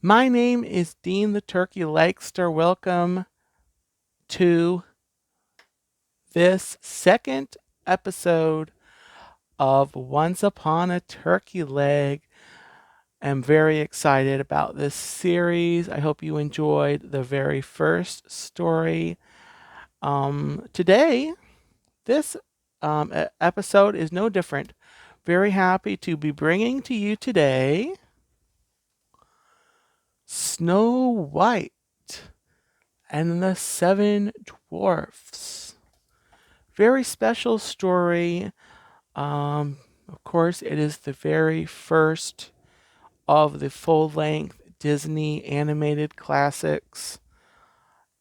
My name is Dean the Turkey Legster. Welcome to this second episode of Once Upon a Turkey Leg. I'm very excited about this series. I hope you enjoyed the very first story. Today, this episode is no different. Very happy to be bringing to you today Snow White and the Seven Dwarfs. Very special story. Of course, it is the very first of the full length Disney animated classics.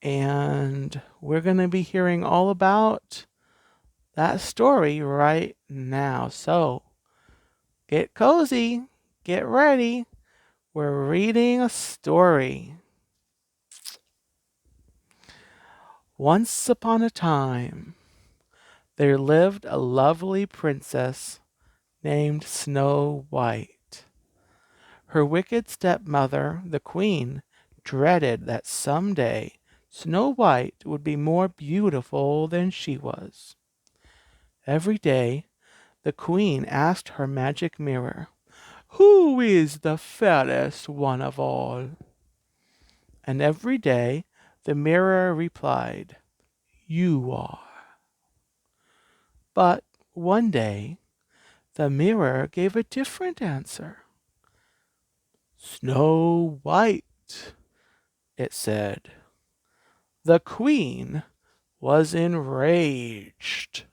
And we're going to be hearing all about that story right now. So get cozy, get ready. We're reading a story. Once upon a time, there lived a lovely princess named Snow White. Her wicked stepmother, the queen, dreaded that some day Snow White would be more beautiful than she was. Every day, the queen asked her magic mirror, "Who is the fairest one of all?" And every day, the mirror replied, "You are." But one day, the mirror gave a different answer. "Snow White," it said. The queen was enraged.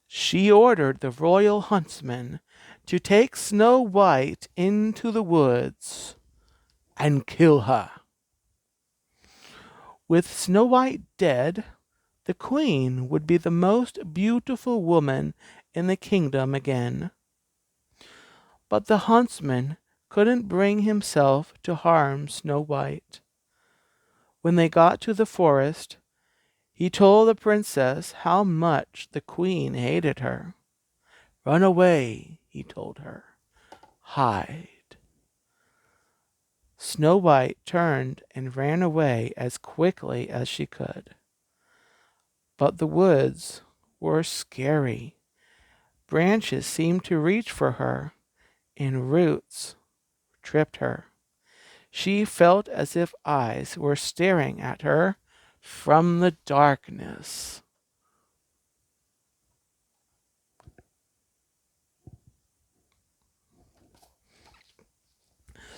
She ordered the royal huntsman to take Snow White into the woods and kill her. With Snow White dead, the queen would be the most beautiful woman in the kingdom again. But the huntsman couldn't bring himself to harm Snow White. When they got to the forest, he told the princess how much the queen hated her. "Run away," he told her. "Hide." Snow White turned and ran away as quickly as she could. But the woods were scary. Branches seemed to reach for her, and roots tripped her. She felt as if eyes were staring at her from the darkness.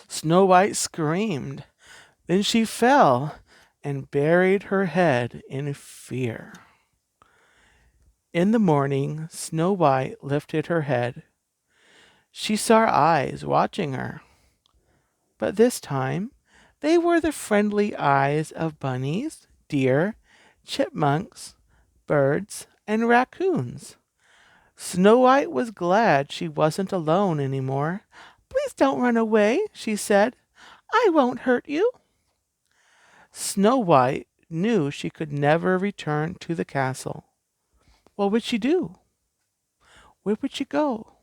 Snow White screamed. Then she fell and buried her head in fear. In the morning, Snow White lifted her head. She saw eyes watching her, but this time they were the friendly eyes of bunnies, deer, chipmunks, birds, and raccoons. Snow White was glad she wasn't alone any more. "Please don't run away," she said. "I won't hurt you." Snow White knew she could never return to the castle. What would she do? Where would she go?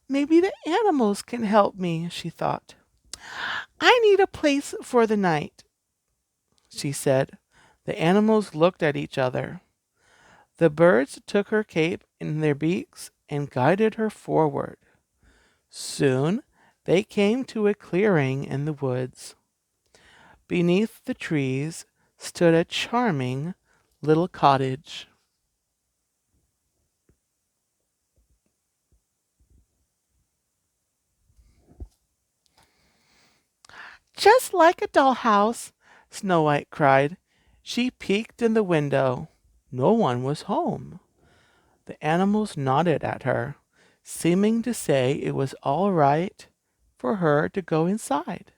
"Maybe the animals can help me," she thought. "I need a place for the night," she said. The animals looked at each other. The birds took her cape in their beaks and guided her forward. Soon they came to a clearing in the woods. Beneath the trees stood a charming little cottage. "Just like a dollhouse," Snow White cried. She peeked in the window. No one was home. The animals nodded at her, seeming to say it was all right for her to go inside.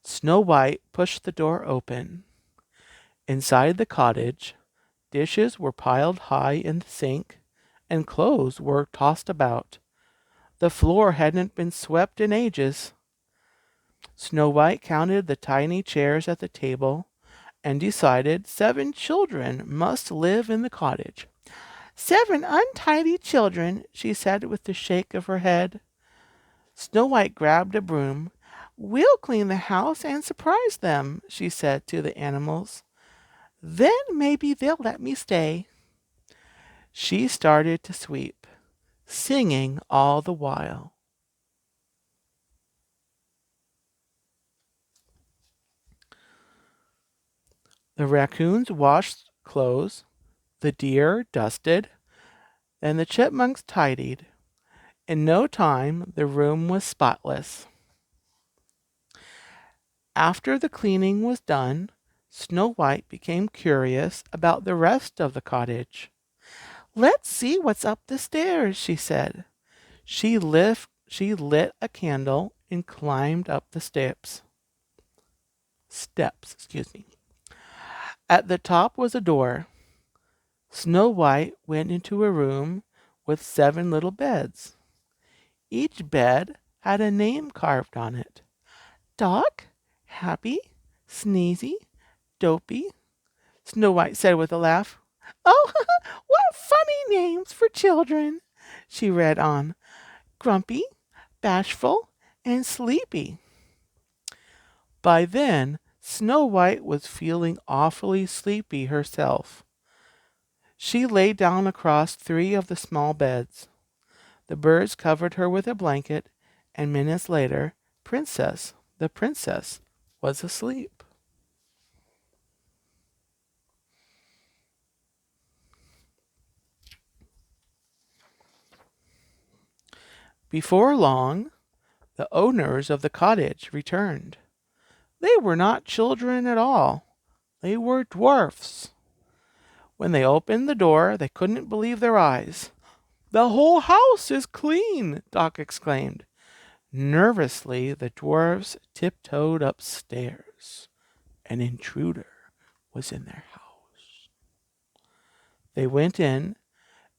Snow White pushed the door open. Inside the cottage, dishes were piled high in the sink, and clothes were tossed about. The floor hadn't been swept in ages. Snow White counted the tiny chairs at the table and decided 7 children must live in the cottage. 7 untidy children, she said with a shake of her head. Snow White grabbed a broom. We'll clean the house and surprise them, she said to the animals. Then maybe they'll let me stay. She started to sweep, singing all the while. The raccoons washed clothes, the deer dusted, and the chipmunks tidied. In no time, the room was spotless. After the cleaning was done, Snow White became curious about the rest of the cottage. Let's see what's up the stairs, she said. She lit a candle and climbed up the steps. Steps, excuse me. At the top was a door. Snow White went into a room with 7 little beds. Each bed had a name carved on it. Dog, Happy, Sneezy, Dopey, Snow White said with a laugh. Oh, what funny names for children, she read on. Grumpy, Bashful, and Sleepy. By then, Snow White was feeling awfully sleepy herself. She lay down across 3 of the small beds. The birds covered her with a blanket, and minutes later, the princess, was asleep. Before long, the owners of the cottage returned. They were not children at all. They were dwarfs. When they opened the door, they couldn't believe their eyes. The whole house is clean, Doc exclaimed. Nervously, the dwarfs tiptoed upstairs. An intruder was in their house. They went in,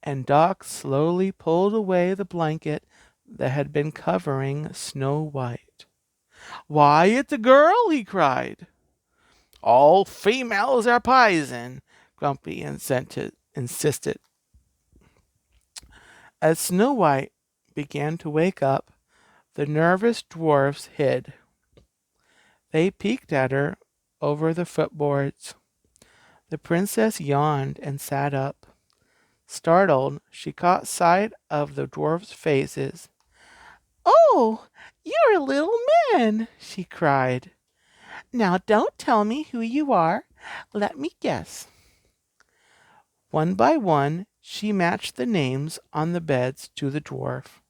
and Doc slowly pulled away the blanket that had been covering Snow White. Why, it's a girl, he cried. All females are poison, Grumpy insisted. As Snow White began to wake up, the nervous dwarfs hid. They peeked at her over the footboards. The princess yawned and sat up. Startled, she caught sight of the dwarfs' faces. Oh, you're little men, she cried. Now don't tell me who you are. Let me guess. One by one, she matched the names on the beds to the dwarf.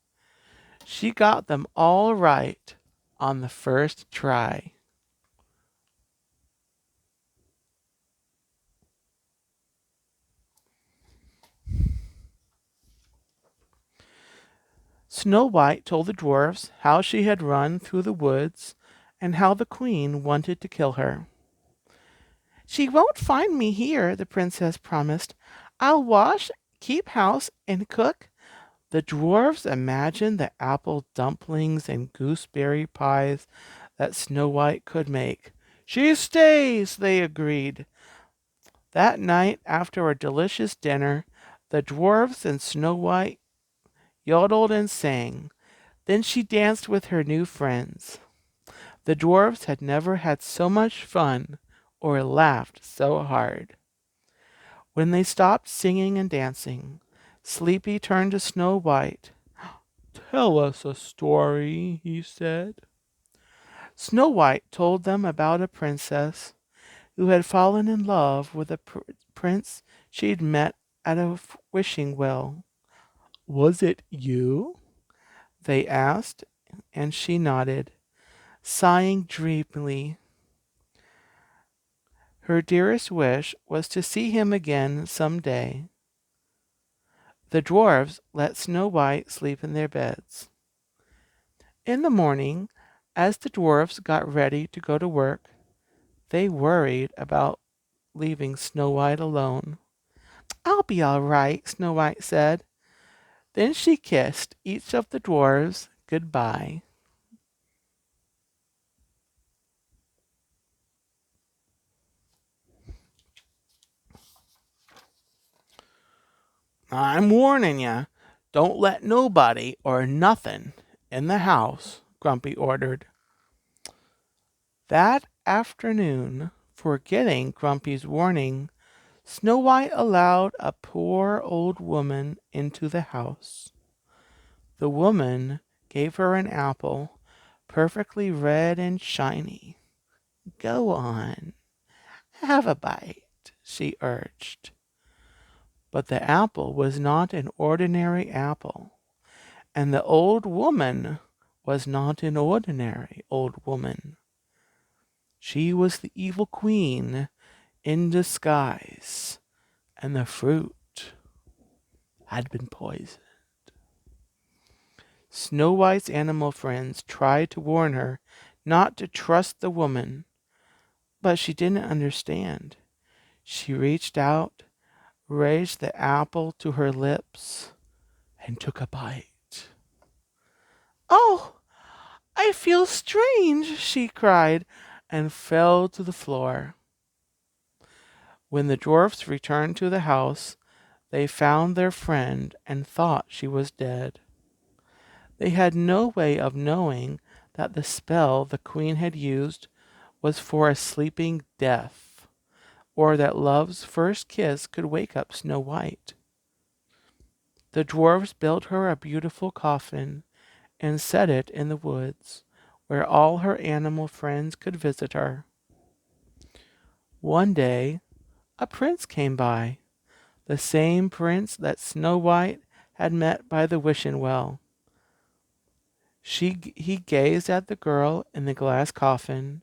She got them all right on the first try. Snow White told the dwarfs how she had run through the woods and how the queen wanted to kill her. She won't find me here, the princess promised. I'll wash, keep house, and cook. The dwarfs imagined the apple dumplings and gooseberry pies that Snow White could make. She stays, they agreed. That night, after a delicious dinner, the dwarfs and Snow White yodeled and sang. Then she danced with her new friends. The dwarfs had never had so much fun or laughed so hard. When they stopped singing and dancing, Sleepy turned to Snow White. Tell us a story, he said. Snow White told them about a princess who had fallen in love with a prince she'd met at a wishing well. Was it you? They asked, and she nodded, sighing dreamily. Her dearest wish was to see him again some day. The dwarfs let Snow White sleep in their beds. In the morning, as the dwarfs got ready to go to work, they worried about leaving Snow White alone. I'll be all right, Snow White said. Then she kissed each of the dwarfs good-bye. I'm warning you, don't let nobody or nothing in the house, Grumpy ordered. That afternoon, forgetting Grumpy's warning, Snow White allowed a poor old woman into the house. The woman gave her an apple, perfectly red and shiny. Go on, have a bite, she urged. But the apple was not an ordinary apple, and the old woman was not an ordinary old woman. She was the evil queen in disguise, and the fruit had been poisoned. Snow White's animal friends tried to warn her not to trust the woman, but she didn't understand. She reached out, raised the apple to her lips, and took a bite. Oh, I feel strange, she cried, and fell to the floor. When the dwarfs returned to the house, they found their friend and thought she was dead. They had no way of knowing that the spell the queen had used was for a sleeping death, or that love's first kiss could wake up Snow White. The dwarfs built her a beautiful coffin and set it in the woods, where all her animal friends could visit her. One day, a prince came by, the same prince that Snow White had met by the wishing well. He gazed at the girl in the glass coffin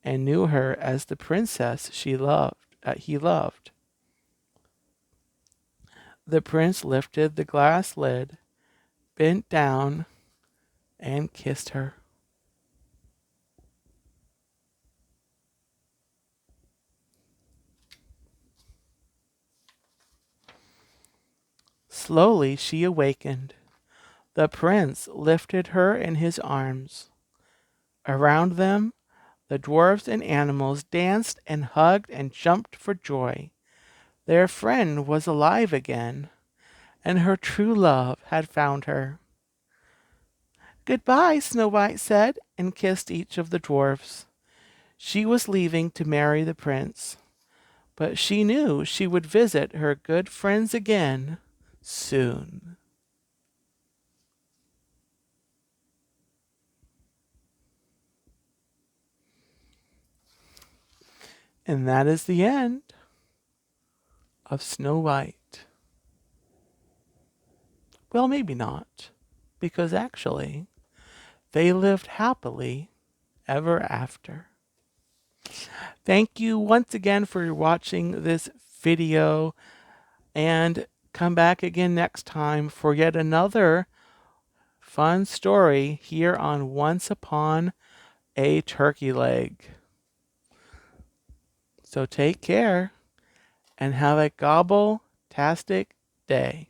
and knew her as the princess he loved. The prince lifted the glass lid, bent down, and kissed her. Slowly she awakened. The prince lifted her in his arms. Around them, the dwarfs and animals danced and hugged and jumped for joy. Their friend was alive again, and her true love had found her. Goodbye, Snow White said, and kissed each of the dwarfs. She was leaving to marry the prince, but she knew she would visit her good friends again soon. And that is the end of Snow White. Well, maybe not, because actually they lived happily ever after. Thank you once again for watching this video, and come back again next time for yet another fun story here on Once Upon a Turkey Leg. So take care and have a gobble-tastic day.